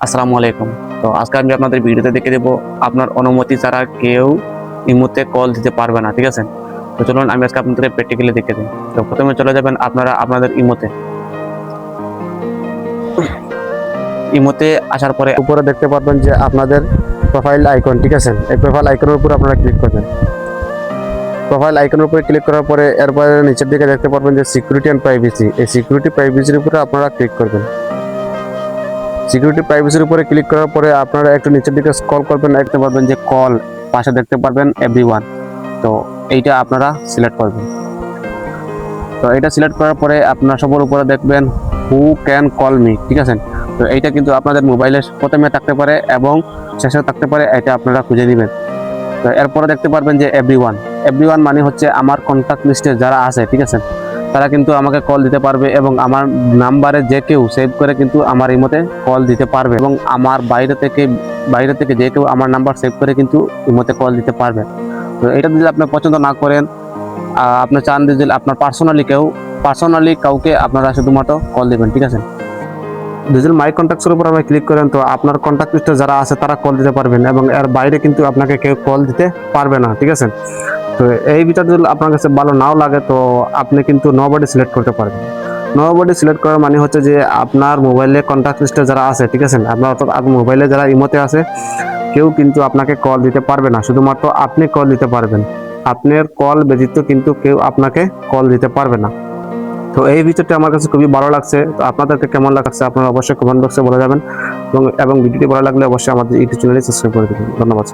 আসসালামু আলাইকুম। তো আজকে আমি আপনাদের ভিডিওতে দেখে দেবো আপনার অনুমতি ছাড়া কেউ ইমোতে কল দিতে পারবে না, ঠিক আছে? তো চলুন আমি আজকে আপনাদের প্র্যাকটিক্যালি দেখে দিই। তো প্রথমে চলে যাবেন আপনারা আপনাদের ইমোতে আসার পরে উপরে দেখতে পারবেন যে আপনাদের প্রোফাইল আইকন, ঠিক আছে? এই প্রোফাইল আইকনের উপর আপনারা ক্লিক করবেন। প্রোফাইল আইকনের উপরে ক্লিক করার পরে এরপরে নিচের দিকে দেখতে পারবেন যে সিকিউরিটি অ্যান্ড প্রাইভেসি, এই সিকিউরিটি প্রাইভেসির উপরে আপনারা ক্লিক করবেন। সিকিউরিটি প্রাইভেসির উপরে ক্লিক করার পরে আপনারা একটু নিচের দিকে স্ক্রল করবেন, দেখতে পারবেন যে কল, পাশে দেখতে পারবেন এভরিওয়ান। তো এইটা আপনারা সিলেক্ট করবেন। তো এটা সিলেক্ট করার পরে আপনারা সবার উপরে দেখবেন হু ক্যান কল মি, ঠিক আছে? তো এইটা কিন্তু আপনাদের মোবাইলে প্রথমে থাকতে পারে এবং শেষে থাকতে পারে, এটা আপনারা খুঁজে নেবেন। তো এরপরে দেখতে পারবেন যে এভরিওয়ান মানে হচ্ছে আমার কন্ট্যাক্ট লিস্টে যারা আছে, ঠিক আছে? তারা কিন্তু আমাকে কল দিতে পারবে এবং আমার নাম্বারে যে কেউ সেভ করে কিন্তু আমার ইমোতে কল দিতে পারবে, এবং আমার বাইরে থেকে যে কেউ আমার নাম্বার সেভ করে কিন্তু ইমোতে কল দিতে পারবে। তো এটা যদি আপনি পছন্দ না করেন, আপনি চান যে আপনার পার্সোনালি কাউকে আপনারা শুধুমাত্র কল দেবেন, ঠিক আছে? ডিজিটাল মাই কন্ট্যাক্টসের উপর আপনি ক্লিক করেন, তো আপনার কন্ট্যাক্ট লিস্টে যারা আছে তারা কল দিতে পারবেন এবং এর বাইরে কিন্তু আপনাকে কেউ কল দিতে পারবে না, ঠিক আছে? তো এই বিষয়টা যদি আপনার কাছে ভালো নাও লাগে, তো আপনি কিন্তু নোবডি সিলেক্ট করতে পারবেন। নোবডি সিলেক্ট করার মানে হচ্ছে যে আপনার মোবাইলে কন্ট্যাক্ট লিস্টে যারা আছে, ঠিক আছে? আপনার অর্থাৎ আপনার মোবাইলে যারা ইমোতে আছে, কেউ কিন্তু আপনাকে কল দিতে পারবে না, শুধুমাত্র আপনি কল দিতে পারবেন। আপনার কল ব্যতীত কিন্তু কেউ আপনাকে কল দিতে পারবে না। তো এই ভিডিওটি আমার কাছে খুবই ভালো লাগছে। তো আপনাদেরকে কেমন লাগছে আপনারা অবশ্যই কমেন্ট বক্সে বলে যাবেন, এবং ভিডিওটি ভালো লাগলে অবশ্যই আমাদের ইউটিউব চ্যানেলে সাবস্ক্রাইব করে দেবেন। ধন্যবাদ।